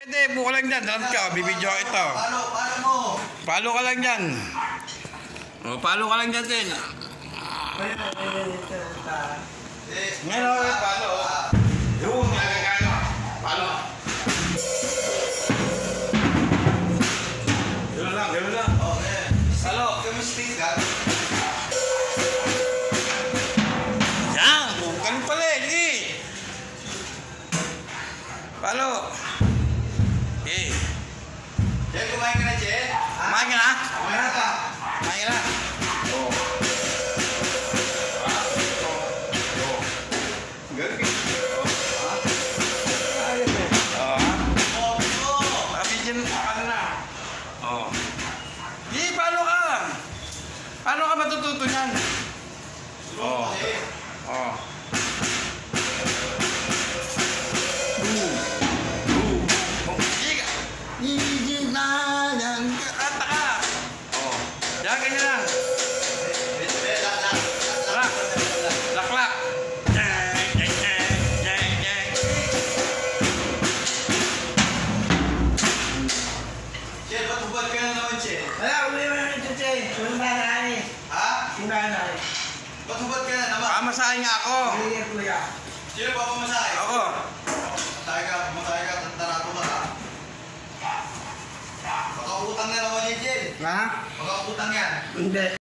Hindi, buka lang dyan. Dalam ka, bibidyo ito. Paano mo? Palo ka lang dyan. O, palo ka lang dyan din. Ngayon, palo. Yung, nagagano. Palo. Gano'n lang, gano'n lang. Okay. Palo. Kamusti ka? Yan, ganun pala eh. Sige. Palo. Eh. Jen, kumain ka na, Jen? Kumain ka na? Kumain na ka? Kumain ka na? Oo. Galing eh. Mabigyan ano na. Oo. Di, paano ka? Paano ka matututo niyan? Oo. Oo. Kata ka. Oo. Yan, ganyan lang. Lak. Laklak. Jen, ba't hubad ka na naman, Jen? Wala, uli mo naman ito, Che. Yung nanay. Ha? Yung nanay. Ba't hubad ka na naman? Pamasahin nga ako. Hindi yan, kuya. Sino ba pamasahe? Ako. Matay ka, tantarato na ka. Makautang na naman yan, Jen. Ha? Makautang yan. Hindi.